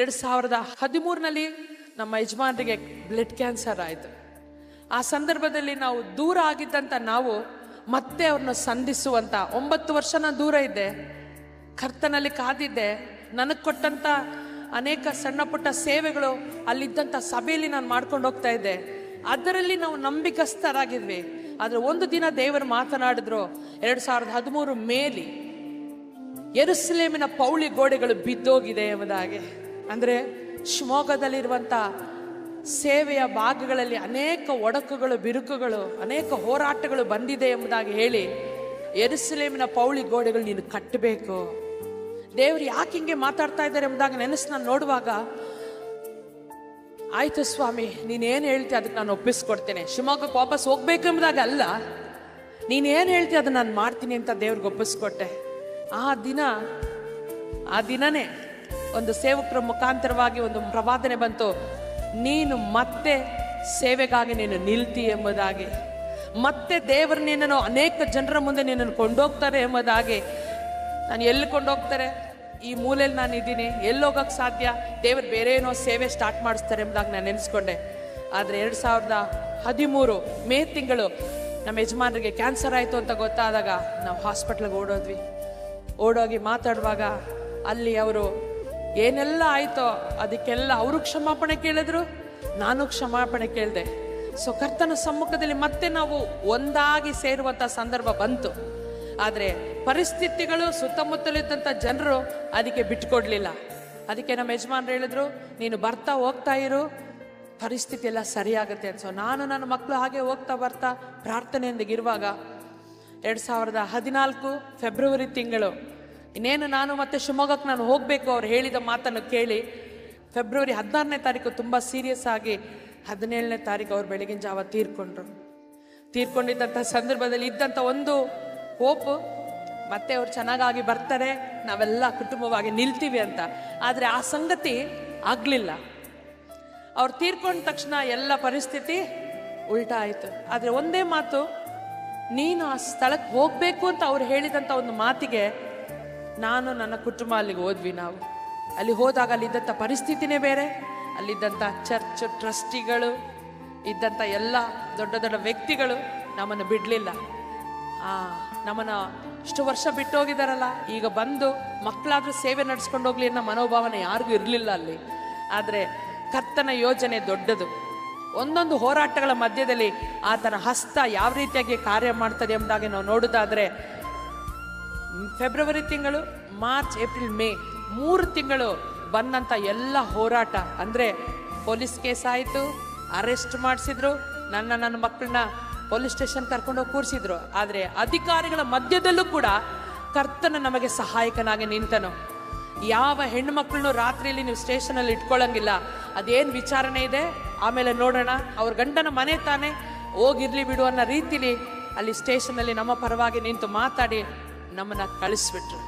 2013ರಲ್ಲಿ ನಮ್ಮ ಯಜಮಾನರಿಗೆ blood cancer ಆಯಿತು. ಆ ಸಂದರ್ಭದಲ್ಲಿ ನಾವು ದೂರ ಆಗಿದ್ದಂಥ ನಾವು ಮತ್ತೆ ಅವ್ರನ್ನ ಸಂಧಿಸುವಂಥ 9 ವರ್ಷ ನಾನು ದೂರ ಇದ್ದೆ, ಕರ್ತನಲ್ಲಿ ಕಾದಿದ್ದೆ. ನನಗೆ ಕೊಟ್ಟಂಥ ಅನೇಕ ಸಣ್ಣ ಪುಟ್ಟ ಸೇವೆಗಳು ಅಲ್ಲಿದ್ದಂಥ ಸಭೆಯಲ್ಲಿ ನಾನು ಮಾಡ್ಕೊಂಡು ಹೋಗ್ತಾ ಇದ್ದೆ. ಅದರಲ್ಲಿ ನಾವು ನಂಬಿಕಸ್ಥರಾಗಿದ್ವಿ. ಆದರೆ ಒಂದು ದಿನ ದೇವರು ಮಾತನಾಡಿದ್ರು. 2013 ಮೇಲಿ ಯೆರೂಸಲೇಮಿನ ಪೌಳಿ ಗೋಡೆಗಳು ಬಿದ್ದೋಗಿದೆ ಎಂಬುದಾಗಿ. ಅಂದರೆ ಶಿವಮೊಗ್ಗದಲ್ಲಿರುವಂಥ ಸೇವೆಯ ಭಾಗಗಳಲ್ಲಿ ಅನೇಕ ಒಡಕುಗಳು, ಬಿರುಕುಗಳು, ಅನೇಕ ಹೋರಾಟಗಳು ಬಂದಿದೆ ಎಂಬುದಾಗಿ ಹೇಳಿ, ಯೆರೂಸಲೇಮಿನ ಪೌಳಿ ಗೋಡೆಗಳು ನೀನು ಕಟ್ಟಬೇಕು. ದೇವರು ಯಾಕೆ ಹಿಂಗೆ ಮಾತಾಡ್ತಾ ಇದ್ದಾರೆ ಎಂಬುದಾಗಿ ನೆನೆಸಿ ನಾನು ನೋಡುವಾಗ, ಆಯ್ತು ಸ್ವಾಮಿ, ನೀನೇನು ಹೇಳ್ತೀಯ ಅದಕ್ಕೆ ನಾನು ಒಪ್ಪಿಸ್ಕೊಡ್ತೇನೆ. ಶಿವಮೊಗ್ಗಕ್ಕೆ ವಾಪಸ್ ಹೋಗ್ಬೇಕು ಎಂಬುದಾಗ ಅಲ್ಲ, ನೀನೇನು ಹೇಳ್ತೀಯ ಅದನ್ನು ನಾನು ಮಾಡ್ತೀನಿ ಅಂತ ದೇವ್ರಿಗೆ ಒಪ್ಪಿಸ್ಕೊಟ್ಟೆ. ಆ ದಿನನೇ ಒಂದು ಸೇವಕರ ಮುಖಾಂತರವಾಗಿ ಒಂದು ಪ್ರವಾದನೆ ಬಂತು, ನೀನು ಮತ್ತೆ ಸೇವೆಗಾಗಿ ನೀನು ನಿಲ್ತಿ ಎಂಬುದಾಗಿ, ಮತ್ತೆ ದೇವರು ನಿನ್ನನ್ನು ಅನೇಕ ಜನರ ಮುಂದೆ ನಿನ್ನನ್ನು ಕೊಂಡೋಗ್ತಾರೆ ಎಂಬುದಾಗಿ. ನಾನು ಎಲ್ಲಿ ಕೊಂಡೋಗ್ತಾರೆ, ಈ ಮೂಲೆಯಲ್ಲಿ ನಾನು ಇದ್ದೀನಿ, ಎಲ್ಲಿ ಹೋಗೋಕ್ಕೆ ಸಾಧ್ಯ, ದೇವರು ಬೇರೆ ಏನೋ ಸೇವೆ ಸ್ಟಾರ್ಟ್ ಮಾಡಿಸ್ತಾರೆ ಎಂಬುದಾಗಿ ನಾನು ನೆನೆಸ್ಕೊಂಡೆ. ಆದರೆ 2013 ಮೇ ತಿಂಗಳು ನಮ್ಮ ಯಜಮಾನರಿಗೆ ಕ್ಯಾನ್ಸರ್ ಆಯಿತು ಅಂತ ಗೊತ್ತಾದಾಗ ನಾವು ಹಾಸ್ಪಿಟ್ಲಿಗೆ ಓಡೋಗಿ ಮಾತಾಡುವಾಗ ಅಲ್ಲಿ ಅವರು ಏನೆಲ್ಲ ಆಯಿತೋ ಅದಕ್ಕೆಲ್ಲ ಅವರು ಕ್ಷಮಾಪಣೆ ಕೇಳಿದ್ರು, ನಾನು ಕ್ಷಮಾಪಣೆ ಕೇಳಿದೆ. ಸೊ ಕರ್ತನ ಸಮ್ಮುಖದಲ್ಲಿ ಮತ್ತೆ ನಾವು ಒಂದಾಗಿ ಸೇರುವಂಥ ಸಂದರ್ಭ ಬಂತು. ಆದರೆ ಪರಿಸ್ಥಿತಿಗಳು, ಸುತ್ತಮುತ್ತಲಿದ್ದಂಥ ಜನರು ಅದಕ್ಕೆ ಬಿಟ್ಕೊಡ್ಲಿಲ್ಲ. ಅದಕ್ಕೆ ನಮ್ಮ ಯಜಮಾನ್ರು ಹೇಳಿದ್ರು, ನೀನು ಬರ್ತಾ ಹೋಗ್ತಾ ಇರು, ಪರಿಸ್ಥಿತಿ ಎಲ್ಲ ಸರಿಯಾಗುತ್ತೆ ಅಂತ. ಸೊ ನಾನು ನನ್ನ ಮಕ್ಕಳು ಹಾಗೆ ಹೋಗ್ತಾ ಬರ್ತಾ ಪ್ರಾರ್ಥನೆಯೊಂದಿಗಿರುವಾಗ 2014 ಫೆಬ್ರವರಿ ತಿಂಗಳು ಇನ್ನೇನು ನಾನು ಮತ್ತೆ ಶಿವಮೊಗ್ಗಕ್ಕೆ ನಾನು ಹೋಗಬೇಕು ಅವ್ರು ಹೇಳಿದ ಮಾತನ್ನು ಕೇಳಿ, ಫೆಬ್ರವರಿ 16ನೇ ತಾರೀಕು ತುಂಬ ಸೀರಿಯಸ್ ಆಗಿ 17ನೇ ತಾರೀಕು ಅವ್ರು ಬೆಳಗಿನ ಜಾವ ತೀರ್ಕೊಂಡಿದ್ದಂಥ ಸಂದರ್ಭದಲ್ಲಿ ಇದ್ದಂಥ ಒಂದು ಹೋಪು, ಮತ್ತೆ ಅವ್ರು ಚೆನ್ನಾಗಾಗಿ ಬರ್ತಾರೆ, ನಾವೆಲ್ಲ ಕುಟುಂಬವಾಗಿ ನಿಲ್ತೀವಿ ಅಂತ. ಆದರೆ ಆ ಸಂಗತಿ ಆಗಲಿಲ್ಲ. ಅವ್ರು ತೀರ್ಕೊಂಡ ತಕ್ಷಣ ಎಲ್ಲ ಪರಿಸ್ಥಿತಿ ಉಲ್ಟಾ ಆಯಿತು. ಆದರೆ ಒಂದೇ ಮಾತು, ನೀನು ಆ ಸ್ಥಳಕ್ಕೆ ಹೋಗಬೇಕು ಅಂತ ಅವ್ರು ಹೇಳಿದಂಥ ಒಂದು ಮಾತಿಗೆ ನಾನು ನನ್ನ ಕುಟುಂಬ ಅಲ್ಲಿಗೆ ಹೋದ್ವಿ. ನಾವು ಅಲ್ಲಿ ಹೋದಾಗ ಅಲ್ಲಿದ್ದಂಥ ಪರಿಸ್ಥಿತಿನೇ ಬೇರೆ, ಅಲ್ಲಿದ್ದಂಥ ಚರ್ಚ್ ಟ್ರಸ್ಟಿಗಳು, ಇದ್ದಂಥ ಎಲ್ಲ ದೊಡ್ಡ ದೊಡ್ಡ ವ್ಯಕ್ತಿಗಳು ನಮ್ಮನ್ನು ಬಿಡಲಿಲ್ಲ. ನಮ್ಮನ್ನು ಇಷ್ಟು ವರ್ಷ ಬಿಟ್ಟು ಹೋಗಿದಾರಲ್ಲ, ಈಗ ಬಂದು ಮಕ್ಕಳಾದ್ರೂ ಸೇವೆ ನಡೆಸ್ಕೊಂಡು ಹೋಗ್ಲಿ ಅನ್ನೋ ಮನೋಭಾವನೆ ಯಾರಿಗೂ ಇರಲಿಲ್ಲ ಅಲ್ಲಿ. ಆದರೆ ಕರ್ತನ ಯೋಜನೆ ದೊಡ್ಡದು. ಒಂದೊಂದು ಹೋರಾಟಗಳ ಮಧ್ಯದಲ್ಲಿ ಆತನ ಹಸ್ತ ಯಾವ ರೀತಿಯಾಗಿ ಕಾರ್ಯ ಮಾಡ್ತದೆ ಎಂಬುದಾಗಿ ನಾವು ನೋಡೋದಾದರೆ, ಫೆಬ್ರವರಿ ತಿಂಗಳು, ಮಾರ್ಚ್, ಏಪ್ರಿಲ್, ಮೇ 3 ತಿಂಗಳು ಬಂದಂಥ ಎಲ್ಲ ಹೋರಾಟ, ಅಂದರೆ ಪೊಲೀಸ್ ಕೇಸ್ ಆಯಿತು, ಅರೆಸ್ಟ್ ಮಾಡಿಸಿದ್ರು, ನನ್ನ ಮಕ್ಕಳನ್ನ ಪೊಲೀಸ್ ಸ್ಟೇಷನ್ ಕರ್ಕೊಂಡೋಗಿ ಕೂರಿಸಿದ್ರು. ಆದರೆ ಅಧಿಕಾರಿಗಳ ಮಧ್ಯದಲ್ಲೂ ಕೂಡ ಕರ್ತನ ನಮಗೆ ಸಹಾಯಕನಾಗಿ ನಿಂತನು. ಯಾವ ಹೆಣ್ಣು ಮಕ್ಕಳನ್ನು ರಾತ್ರಿಯಲ್ಲಿ ನೀವು ಸ್ಟೇಷನಲ್ಲಿ ಇಟ್ಕೊಳ್ಳಂಗಿಲ್ಲ, ಅದೇನು ವಿಚಾರಣೆ ಇದೆ ಆಮೇಲೆ ನೋಡೋಣ, ಅವ್ರ ಗಂಡನ ಮನೆ ತಾನೇ, ಹೋಗಿರ್ಲಿ ಬಿಡು ಅನ್ನೋ ರೀತಿಲಿ ಅಲ್ಲಿ ಸ್ಟೇಷನಲ್ಲಿ ನಮ್ಮ ಪರವಾಗಿ ನಿಂತು ಮಾತಾಡಿ ನಮ್ಮನ್ನು ಕಳಿಸ್ಬಿಟ್ರು.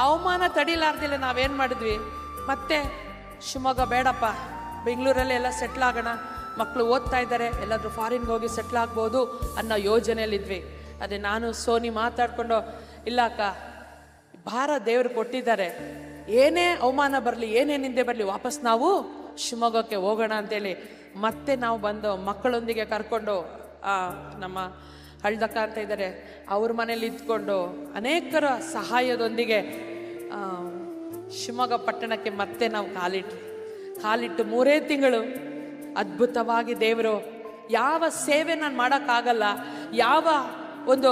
ಅವಮಾನ ತಡಿಲಾರ್ದಿಲ್ಲ ನಾವೇನು ಮಾಡಿದ್ವಿ, ಮತ್ತೆ ಶಿವಮೊಗ್ಗ ಬೇಡಪ್ಪ, ಬೆಂಗಳೂರಲ್ಲೇ ಎಲ್ಲ ಸೆಟ್ಲ್ ಆಗೋಣ, ಮಕ್ಕಳು ಓದ್ತಾ ಇದ್ದಾರೆ, ಎಲ್ಲಾದರೂ ಫಾರಿನ್ಗೆ ಹೋಗಿ ಸೆಟ್ಲ್ ಆಗ್ಬೋದು ಅನ್ನೋ ಯೋಜನೆಯಲ್ಲಿದ್ವಿ. ಅದೇ ನಾನು ಸೋನಿ ಮಾತಾಡಿಕೊಂಡು, ಇಲ್ಲ ಅಕ್ಕ, ಭಾರ ದೇವರು ಕೊಟ್ಟಿದ್ದಾರೆ, ಏನೇ ಅವಮಾನ ಬರಲಿ, ಏನೇ ನಿಂದೆ ಬರಲಿ, ವಾಪಸ್ ನಾವು ಶಿವಮೊಗ್ಗಕ್ಕೆ ಹೋಗೋಣ ಅಂತೇಳಿ ಮತ್ತೆ ನಾವು ಬಂದು ಮಕ್ಕಳೊಂದಿಗೆ ಕರ್ಕೊಂಡು ನಮ್ಮ ಹಳ್ದಕ್ಕ ಅಂತ ಇದ್ದಾರೆ ಅವ್ರ ಮನೇಲಿ ಇದ್ಕೊಂಡು ಅನೇಕರ ಸಹಾಯದೊಂದಿಗೆ ಶಿವಮೊಗ್ಗ ಪಟ್ಟಣಕ್ಕೆ ಮತ್ತೆ ನಾವು ಕಾಲಿಟ್ಟು 3 ತಿಂಗಳು ಅದ್ಭುತವಾಗಿ ದೇವರು ಯಾವ ಸೇವೆ ನಾನು ಮಾಡೋಕ್ಕಾಗಲ್ಲ, ಯಾವ ಒಂದು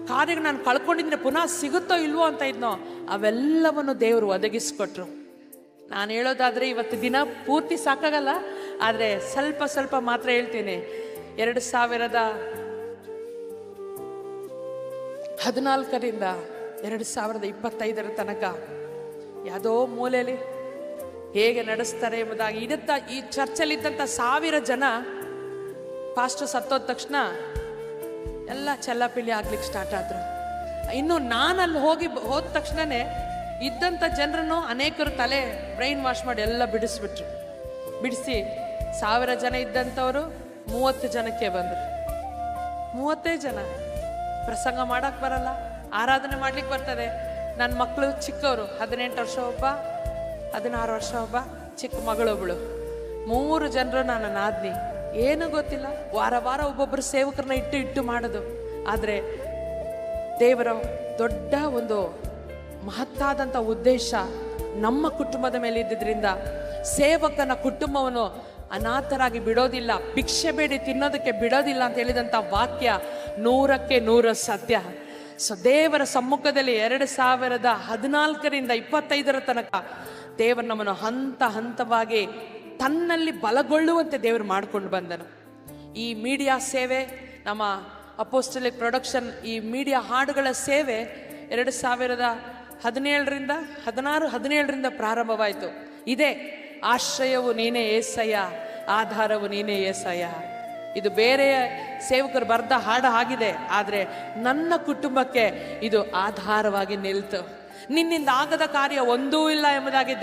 ಕಾರ್ಯ ನಾನು ಕಳ್ಕೊಂಡಿದ್ರೆ ಪುನಃ ಸಿಗುತ್ತೋ ಇಲ್ವೋ ಅಂತ ಇದ್ನೋ ಅವೆಲ್ಲವನ್ನು ದೇವರು ಒದಗಿಸ್ಕೊಟ್ರು. ನಾನು ಹೇಳೋದಾದರೆ ಇವತ್ತು ದಿನ ಪೂರ್ತಿ ಸಾಕಾಗಲ್ಲ, ಆದರೆ ಸ್ವಲ್ಪ ಮಾತ್ರ ಹೇಳ್ತೀನಿ. 2014ರಿಂದ 2025 ತನಕ ಯಾವುದೋ ಮೂಲೆಯಲ್ಲಿ ಹೇಗೆ ನಡೆಸ್ತಾರೆ ಎಂಬುದಾಗಿ ಈ ಚರ್ಚಲ್ಲಿದ್ದಂಥ 1000 ಜನ ಪಾಸ್ಟರ್ ಸತ್ತೋದ ತಕ್ಷಣ ಎಲ್ಲ ಚೆಲ್ಲಾಪಿಲ್ಲಿ ಆಗ್ಲಿಕ್ಕೆ ಸ್ಟಾರ್ಟ್ ಆದ್ರು. ಇನ್ನು ನಾನಲ್ಲಿ ಹೋದ ತಕ್ಷಣನೇ ಇದ್ದಂಥ ಜನರನ್ನು ಅನೇಕರು ತಲೆ ಬ್ರೈನ್ ವಾಶ್ ಮಾಡಿ ಎಲ್ಲ ಬಿಡಿಸಿ 1000 ಜನ ಇದ್ದಂಥವರು 30 ಜನಕ್ಕೆ ಬಂದರು. 35 ಜನ. ಪ್ರಸಂಗ ಮಾಡಕ್ಕೆ ಬರಲ್ಲ, ಆರಾಧನೆ ಮಾಡ್ಲಿಕ್ಕೆ ಬರ್ತದೆ. ನನ್ನ ಮಕ್ಕಳು ಚಿಕ್ಕವರು, 18 ವರ್ಷ ಒಬ್ಬ, 16 ವರ್ಷ ಒಬ್ಬ ಚಿಕ್ಕ ಮಗಳೊಬ್ಬಳು, 3 ಜನರು ನನ್ನ ನಾದ್ನಿ. ಏನು ಗೊತ್ತಿಲ್ಲ, ವಾರ ವಾರ ಒಬ್ಬೊಬ್ಬರು ಸೇವಕರನ್ನ ಇಟ್ಟು ಮಾಡೋದು. ಆದರೆ ದೇವರ ದೊಡ್ಡ ಒಂದು ಮಹತ್ತಾದಂಥ ಉದ್ದೇಶ ನಮ್ಮ ಕುಟುಂಬದ ಮೇಲೆ ಇದ್ದಿದ್ರಿಂದ ಸೇವಕನ ಕುಟುಂಬವನ್ನು ಅನಾಥರಾಗಿ ಬಿಡೋದಿಲ್ಲ, ಭಿಕ್ಷೆ ಬೇಡಿ ತಿನ್ನೋದಕ್ಕೆ ಬಿಡೋದಿಲ್ಲ ಅಂತ ಹೇಳಿದಂಥ ವಾಕ್ಯ 100ಕ್ಕೆ 100 ಸತ್ಯ. ಸೊ ದೇವರ ಸಮ್ಮುಖದಲ್ಲಿ 2014ರಿಂದ 25ರ ತನಕ ದೇವರು ನಮ್ಮನ್ನು ಹಂತ ಹಂತವಾಗಿ ತನ್ನಲ್ಲಿ ಬಲಗೊಳ್ಳುವಂತೆ ದೇವರು ಮಾಡ್ಕೊಂಡು ಬಂದನು. ಈ ಮೀಡಿಯಾ ಸೇವೆ, ನಮ್ಮ ಅಪೋಸ್ಟಲಿಕ್ ಪ್ರೊಡಕ್ಷನ್, ಈ ಮೀಡಿಯಾ ಹಾಡುಗಳ ಸೇವೆ 2017ರಿಂದ ಪ್ರಾರಂಭವಾಯಿತು. ಇದೇ ಆಶ್ರಯವು ನೀನೇ ಏಸಯ್ಯ, ಆಧಾರವು ನೀನೇ ಏಸಯ್ಯ. ಇದು ಬೇರೆ ಸೇವಕರು ಬರೆದ ಹಾಡು ಆಗಿದೆ, ಆದರೆ ನನ್ನ ಕುಟುಂಬಕ್ಕೆ ಇದು ಆಧಾರವಾಗಿ ನಿಲ್ತು. ನಿನ್ನಿಂದ ಆಗದ ಕಾರ್ಯ ಒಂದೂ ಇಲ್ಲ ಎಂಬುದಾಗಿ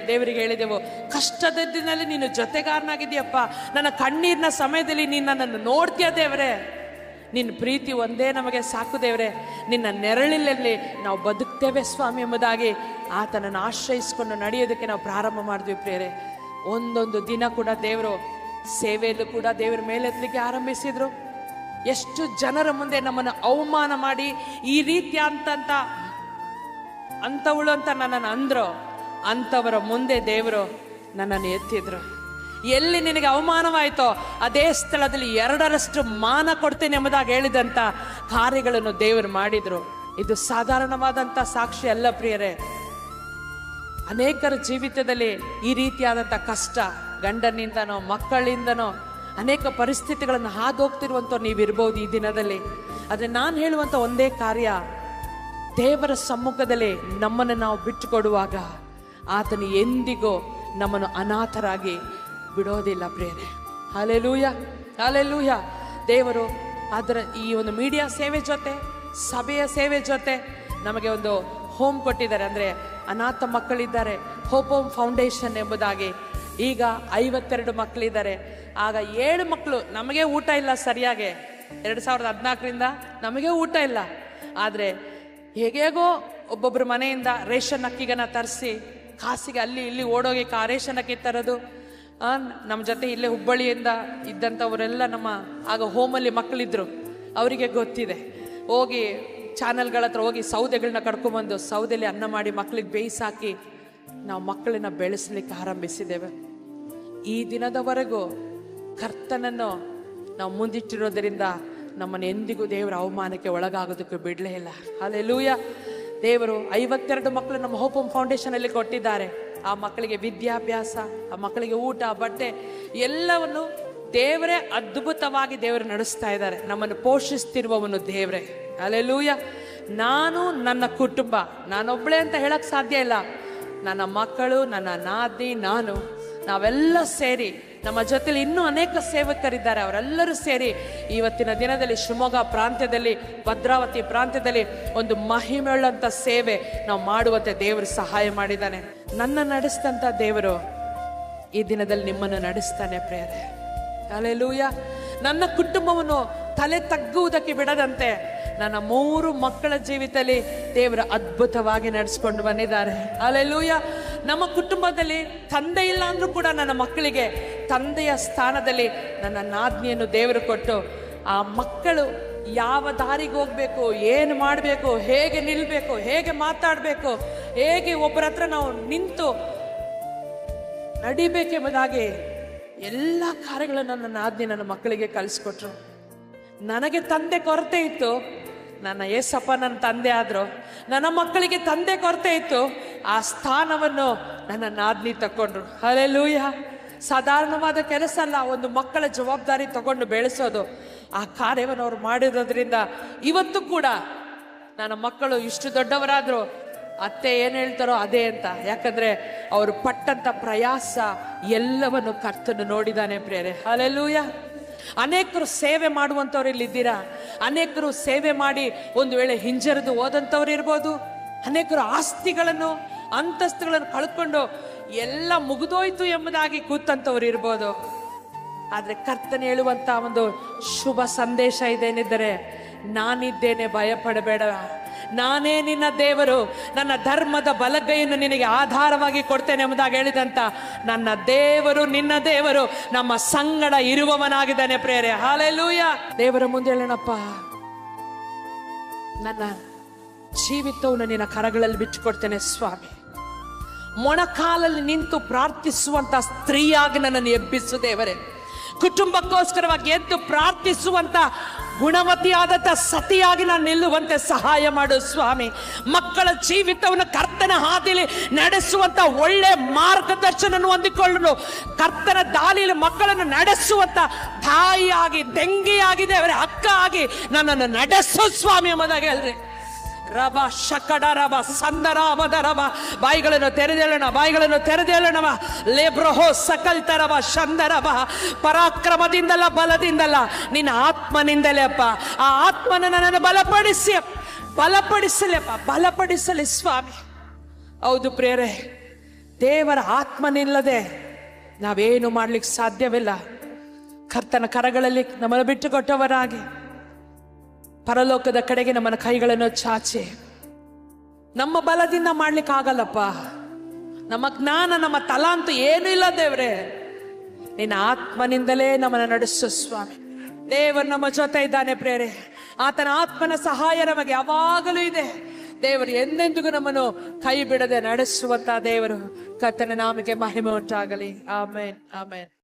ದೇವರಿಗೆ ಹೇಳಿದೆವು. ಕಷ್ಟದ ದಿನದಲ್ಲಿ ನೀನು ಜೊತೆಗಾರನಾಗಿದ್ದೀಯಪ್ಪ, ನನ್ನ ಕಣ್ಣೀರಿನ ಸಮಯದಲ್ಲಿ ನೀನು ನನ್ನನ್ನು ನೋಡ್ತೀಯ ದೇವರೇ, ನಿನ್ನ ಪ್ರೀತಿ ಒಂದೇ ನಮಗೆ ಸಾಕು ದೇವರೇ, ನಿನ್ನ ನೆರಳಿನಲ್ಲಿ ನಾವು ಬದುಕ್ತೇವೆ ಸ್ವಾಮಿ ಎಂಬುದಾಗಿ ಆತನನ್ನು ಆಶ್ರಯಿಸಿಕೊಂಡು ನಡೆಯೋದಕ್ಕೆ ನಾವು ಪ್ರಾರಂಭ ಮಾಡಿದ್ವಿ ಪ್ರಿಯರೇ. ಒಂದೊಂದು ದಿನ ಕೂಡ ದೇವರು ಸೇವೆಯಲ್ಲೂ ಕೂಡ ದೇವರ ಮೇಲೆತ್ತಲಿಕ್ಕೆ ಆರಂಭಿಸಿದ್ರು. ಎಷ್ಟು ಜನರ ಮುಂದೆ ನಮ್ಮನ್ನು ಅವಮಾನ ಮಾಡಿ ಈ ರೀತಿ ಅಂಥವಳು ಅಂತ ನನ್ನನ್ನು ಅಂದ್ರು, ಅಂಥವರ ಮುಂದೆ ದೇವರು ನನ್ನನ್ನು ಎತ್ತಿದ್ರು. ಎಲ್ಲಿ ನಿನಗೆ ಅವಮಾನವಾಯಿತೋ ಅದೇ ಸ್ಥಳದಲ್ಲಿ 2ರಷ್ಟು ಮಾನ ಕೊಡ್ತೇನೆ ಎಂಬುದಾಗಿ ಹೇಳಿದಂಥ ಕಾರ್ಯಗಳನ್ನು ದೇವರು ಮಾಡಿದ್ರು. ಇದು ಸಾಧಾರಣವಾದಂಥ ಸಾಕ್ಷಿ ಅಲ್ಲ ಪ್ರಿಯರೇ. ಅನೇಕರ ಜೀವಿತದಲ್ಲಿ ಈ ರೀತಿಯಾದಂಥ ಕಷ್ಟ, ಗಂಡನಿಂದನೋ ಮಕ್ಕಳಿಂದನೋ ಅನೇಕ ಪರಿಸ್ಥಿತಿಗಳನ್ನು ಹಾದೋಗ್ತಿರುವಂಥ ನೀವಿರ್ಬೋದು ಈ ದಿನದಲ್ಲಿ. ಆದರೆ ನಾನು ಹೇಳುವಂಥ ಒಂದೇ ಕಾರ್ಯ, ದೇವರ ಸಮ್ಮುಖದಲ್ಲಿ ನಮ್ಮನ್ನು ನಾವು ಬಿಟ್ಟುಕೊಡುವಾಗ ಆತನು ಎಂದಿಗೂ ನಮ್ಮನ್ನು ಅನಾಥರಾಗಿ ಬಿಡೋದಿಲ್ಲ ಪ್ರಿಯರೇ. Hallelujah, hallelujah. ದೇವರು ಅದರ ಈ ಒಂದು ಮೀಡಿಯಾ ಸೇವೆ ಜೊತೆ, ಸಭೆಯ ಸೇವೆ ಜೊತೆ ನಮಗೆ ಒಂದು ಹೋಮ್ ಕೊಟ್ಟಿದ್ದಾರೆ. ಅಂದರೆ ಅನಾಥ ಮಕ್ಕಳಿದ್ದಾರೆ, ಹೋಪ್ ಹೋಮ್ ಫೌಂಡೇಶನ್ ಎಂಬುದಾಗಿ. ಈಗ 52 ಮಕ್ಕಳಿದ್ದಾರೆ. ಆಗ 7 ಮಕ್ಕಳು, ನಮಗೆ ಊಟ ಇಲ್ಲ ಸರಿಯಾಗಿ, 2014ರಿಂದ ನಮಗೆ ಊಟ ಇಲ್ಲ. ಆದರೆ ಹೇಗೇಗೋ ಒಬ್ಬೊಬ್ಬರ ಮನೆಯಿಂದ ರೇಷನ್ ಅಕ್ಕಿಗನ್ನ ತರಿಸಿ ಕಾಸಿಗೆ ಅಲ್ಲಿ ಇಲ್ಲಿ ಓಡೋಗಿ ರೇಷನ್ ಅಕ್ಕಿ ತರೋದು. ನಮ್ಮ ಜೊತೆ ಇಲ್ಲೇ ಹುಬ್ಬಳ್ಳಿಯಿಂದ ಇದ್ದಂಥವರೆಲ್ಲ ನಮ್ಮ ಆಗ ಹೋಮಲ್ಲಿ ಮಕ್ಕಳಿದ್ರು, ಅವರಿಗೆ ಗೊತ್ತಿದೆ. ಹೋಗಿ ಚಾನಲ್ಗಳ ಹತ್ರ ಹೋಗಿ ಸೌದೆಗಳನ್ನ ಕಡ್ಕೊಂಬಂದು ಸೌದೆಯಲ್ಲಿ ಅನ್ನ ಮಾಡಿ ಮಕ್ಕಳಿಗೆ ಬೇಯಿಸಾಕಿ ನಾವು ಮಕ್ಕಳನ್ನ ಬೆಳೆಸಲಿಕ್ಕೆ ಆರಂಭಿಸಿದ್ದೇವೆ. ಈ ದಿನದವರೆಗೂ ಕರ್ತನನ್ನು ನಾವು ಮುಂದಿಟ್ಟಿರೋದರಿಂದ ನಮ್ಮನ್ನು ಎಂದಿಗೂ ದೇವರ ಅವಮಾನಕ್ಕೆ ಒಳಗಾಗೋದಕ್ಕೆ ಬಿಡಲೇ ಇಲ್ಲ. ಹಲ್ಲೆಲೂಯಾ. ದೇವರು 52 ಮಕ್ಕಳು ನಮ್ಮ ಹೋಪ್ ಹೋಮ್ ಫೌಂಡೇಶನ್ ಅಲ್ಲಿ ಕೊಟ್ಟಿದ್ದಾರೆ. ಆ ಮಕ್ಕಳಿಗೆ ವಿದ್ಯಾಭ್ಯಾಸ, ಆ ಮಕ್ಕಳಿಗೆ ಊಟ, ಬಟ್ಟೆ ಎಲ್ಲವನ್ನು ದೇವರೇ ಅದ್ಭುತವಾಗಿ ದೇವರು ನಡೆಸ್ತಾ ಇದ್ದಾರೆ. ನಮ್ಮನ್ನು ಪೋಷಿಸ್ತಿರುವವನು ದೇವರೇ. ಹಲ್ಲೆಲೂಯಾ. ನಾನು, ನನ್ನ ಕುಟುಂಬ, ನಾನೊಬ್ಬಳೇ ಅಂತ ಹೇಳಕ್ ಸಾಧ್ಯ ಇಲ್ಲ. ನನ್ನ ಮಕ್ಕಳು, ನನ್ನ ನಾದಿ, ನಾವೆಲ್ಲ ಸೇರಿ, ನಮ್ಮ ಜೊತೆಲಿ ಇನ್ನೂ ಅನೇಕ ಸೇವಕರಿದ್ದಾರೆ, ಅವರೆಲ್ಲರೂ ಸೇರಿ ಇವತ್ತಿನ ದಿನದಲ್ಲಿ ಶಿವಮೊಗ್ಗ ಪ್ರಾಂತ್ಯದಲ್ಲಿ, ಭದ್ರಾವತಿ ಪ್ರಾಂತ್ಯದಲ್ಲಿ ಒಂದು ಮಹಿಮೆಯುಳ್ಳಂಥ ಸೇವೆ ನಾವು ಮಾಡುವಂತೆ ದೇವರು ಸಹಾಯ ಮಾಡಿದ್ದಾನೆ. ನನ್ನ ನಡೆಸಿದಂಥ ದೇವರು ಈ ದಿನದಲ್ಲಿ ನಿಮ್ಮನ್ನು ನಡೆಸ್ತಾನೆ ಪ್ರಿಯರೇ. ಹಲ್ಲೆಲೂಯಾ. ನನ್ನ ಕುಟುಂಬವನ್ನು ತಲೆ ತಗ್ಗುವುದಕ್ಕೆ ಬಿಡದಂತೆ ನನ್ನ 3 ಮಕ್ಕಳ ಜೀವಿತದಲ್ಲಿ ದೇವರು ಅದ್ಭುತವಾಗಿ ನಡೆಸ್ಕೊಂಡು ಬಂದಿದ್ದಾರೆ. ಹಲ್ಲೆಲೂಯಾ. ನಮ್ಮ ಕುಟುಂಬದಲ್ಲಿ ತಂದೆ ಇಲ್ಲ ಅಂದ್ರೂ ಕೂಡ ನನ್ನ ಮಕ್ಕಳಿಗೆ ತಂದೆಯ ಸ್ಥಾನದಲ್ಲಿ ನನ್ನ ನಾದ್ನಿಯನ್ನು ದೇವರು ಕೊಟ್ಟು, ಆ ಮಕ್ಕಳು ಯಾವ ದಾರಿಗೆ ಹೋಗ್ಬೇಕು, ಏನು ಮಾಡಬೇಕು, ಹೇಗೆ ನಿಲ್ಬೇಕು, ಹೇಗೆ ಮಾತಾಡಬೇಕು, ಹೇಗೆ ಒಬ್ಬರ ಹತ್ರ ನಾವು ನಿಂತು ನಡಿಬೇಕೆಂಬುದಾಗಿ ಎಲ್ಲ ಕಾರ್ಯಗಳನ್ನು ನನ್ನ ನಾದ್ನಿ ನನ್ನ ಮಕ್ಕಳಿಗೆ ಕಲಿಸ್ಕೊಟ್ರು. ನನಗೆ ತಂದೆ ಕೊರತೆ ಇತ್ತು, ನನ್ನ ಏಸಪ್ಪ ನನ್ನ ತಂದೆ ಆದ್ರು. ನನ್ನ ಮಕ್ಕಳಿಗೆ ತಂದೆ ಕೊರತೆ ಇತ್ತು, ಆ ಸ್ಥಾನವನ್ನು ನನ್ನ ನಾದ್ನಿ ತಕೊಂಡ್ರು. ಹಲ್ಲೆಲೂಯಾ. ಸಾಧಾರಣವಾದ ಕೆಲಸ ಅಲ್ಲ ಒಂದು ಮಕ್ಕಳ ಜವಾಬ್ದಾರಿ ತಗೊಂಡು ಬೆಳೆಸೋದು. ಆ ಕಾರ್ಯವನ್ನು ಅವ್ರು ಮಾಡಿರೋದ್ರಿಂದ ಇವತ್ತು ಕೂಡ ನನ್ನ ಮಕ್ಕಳು ಇಷ್ಟು ದೊಡ್ಡವರಾದ್ರು ಅತ್ತೆ ಏನು ಹೇಳ್ತಾರೋ ಅದೇ ಅಂತ. ಯಾಕಂದ್ರೆ ಅವರು ಪಟ್ಟಂತ ಪ್ರಯಾಸ ಎಲ್ಲವನ್ನು ಕರ್ತನು ನೋಡಿದಾನೆ ಪ್ರಿಯರೇ. ಹಲ್ಲೆಲೂಯಾ. ಅನೇಕರು ಸೇವೆ ಮಾಡುವಂಥವ್ರು ಇಲ್ಲಿದ್ದೀರಾ. ಅನೇಕರು ಸೇವೆ ಮಾಡಿ ಒಂದು ವೇಳೆ ಹಿಂಜರಿದು ಹೋದಂಥವ್ರು ಇರ್ಬೋದು. ಅನೇಕರು ಆಸ್ತಿಗಳನ್ನು ಅಂತಸ್ತುಗಳನ್ನು ಕಳ್ಕೊಂಡು ಎಲ್ಲ ಮುಗಿದೋಯ್ತು ಎಂಬುದಾಗಿ ಕೂತಂಥವ್ರು ಇರ್ಬೋದು. ಆದರೆ ಕರ್ತನು ಹೇಳುವಂಥ ಒಂದು ಶುಭ ಸಂದೇಶ ಇದೇನೆಂದರೆ, ನಾನಿದ್ದೇನೆ, ಭಯಪಡಬೇಡ. ನಾನೇ ನಿನ್ನ ದೇವರು, ನನ್ನ ಧರ್ಮದ ಬಲಗೈಯನ್ನು ನಿನಗೆ ಆಧಾರವಾಗಿ ಕೊಡ್ತೇನೆ ಎಂಬುದಾಗಿ ಹೇಳಿದಂತ ನನ್ನ ದೇವರು ನಿನ್ನ ದೇವರು ನಮ್ಮ ಸಂಗಡ ಇರುವವನಾಗಿದ್ದಾನೆ ಪ್ರೇರೆ. ಹಲ್ಲೆಲೂಯಾ. ದೇವರ ಮುಂದೆ ಹೇಳೋಣಪ್ಪ, ನನ್ನ ಜೀವಿತವನ್ನು ನಿನ್ನ ಕರಗಳಲ್ಲಿ ಬಿಟ್ಟುಕೊಡ್ತೇನೆ ಸ್ವಾಮಿ. ಮೊಣಕಾಲಲ್ಲಿ ನಿಂತು ಪ್ರಾರ್ಥಿಸುವಂತ ಸ್ತ್ರೀಯಾಗಿ ನನ್ನನ್ನು ಎಬ್ಬಿಸು ದೇವರೇ. ಕುಟುಂಬಕ್ಕೋಸ್ಕರವಾಗಿ ಎದ್ದು ಪ್ರಾರ್ಥಿಸುವಂತ ಗುಣವತಿಯಾದಂಥ ಸತಿಯಾಗಿ ನಾನು ನಿಲ್ಲುವಂತೆ ಸಹಾಯ ಮಾಡು ಸ್ವಾಮಿ. ಮಕ್ಕಳ ಜೀವಿತವನ್ನು ಕರ್ತನ ಹಾದಿಲಿ ನಡೆಸುವಂತ ಒಳ್ಳೆ ಮಾರ್ಗದರ್ಶನ ಹೊಂದಿಕೊಳ್ಳಲು ಕರ್ತನ ದಾರಿಯಲ್ಲಿ ಮಕ್ಕಳನ್ನು ನಡೆಸುವಂತ ತಾಯಿಯಾಗಿ, ತಂಗಿಯಾಗಿ, ದೇವರೇ ಅಕ್ಕ ಆಗಿ ನನ್ನನ್ನು ನಡೆಸು ಸ್ವಾಮಿ ಎಂಬುದಾಗಿ ಹೇಳ್ರಿ. ರಬ ಶಕಡ ರಬ ಸಂದರ ಮದರಬ. ಬಾಯಿಗಳನ್ನು ತೆರೆದೇಳೋಣ, ಬಾಯಿಗಳನ್ನು ತೆರೆದೇಳೋಣವ. ಲೇಬ್ರಹೋ ಸಕಲ್ ತರಬ ಶಂದರಬ. ಪರಾಕ್ರಮದಿಂದಲ್ಲ, ಬಲದಿಂದಲ್ಲ, ನಿನ್ನ ಆತ್ಮನಿಂದಲೇ ಅಪ್ಪ. ಆ ಆತ್ಮನ ನನ್ನನ್ನು ಬಲಪಡಿಸಲಿ ಅಪ್ಪ, ಬಲಪಡಿಸಲಿ ಸ್ವಾಮಿ. ಹೌದು ಪ್ರೇರೆ, ದೇವರ ಆತ್ಮನಿಲ್ಲದೆ ನಾವೇನು ಮಾಡ್ಲಿಕ್ಕೆ ಸಾಧ್ಯವಿಲ್ಲ. ಕರ್ತನ ಕರಗಳಲ್ಲಿ ನಮ್ಮನ್ನು ಬಿಟ್ಟುಕೊಟ್ಟವರಾಗಿ ಪರಲೋಕದ ಕಡೆಗೆ ನಮ್ಮನ್ನ ಕೈಗಳನ್ನು ಚಾಚಿ, ನಮ್ಮ ಬಲದಿಂದ ಮಾಡ್ಲಿಕ್ಕೆ ಆಗಲ್ಲಪ್ಪ, ನಮ್ಮ ಜ್ಞಾನ, ನಮ್ಮ ತಲಾಂತು ಏನೂ ಇಲ್ಲ ದೇವ್ರೆ, ನಿನ್ನ ಆತ್ಮನಿಂದಲೇ ನಮ್ಮನ್ನು ನಡೆಸು ಸ್ವಾಮಿ. ದೇವರು ನಮ್ಮ ಜೊತೆ ಇದ್ದಾನೆ ಪ್ರೇರೆ. ಆತನ ಆತ್ಮನ ಸಹಾಯ ನಮಗೆ ಯಾವಾಗಲೂ ಇದೆ. ದೇವರು ಎಂದೆಂದಿಗೂ ನಮ್ಮನ್ನು ಕೈ ಬಿಡದೆ ನಡೆಸುವಂತ ದೇವರು. ಕರ್ತನ ನಾಮಕ್ಕೆ ಮಹಿಮೆ ಉಂಟಾಗಲಿ. ಆಮೇನ್, ಆಮೇನ್.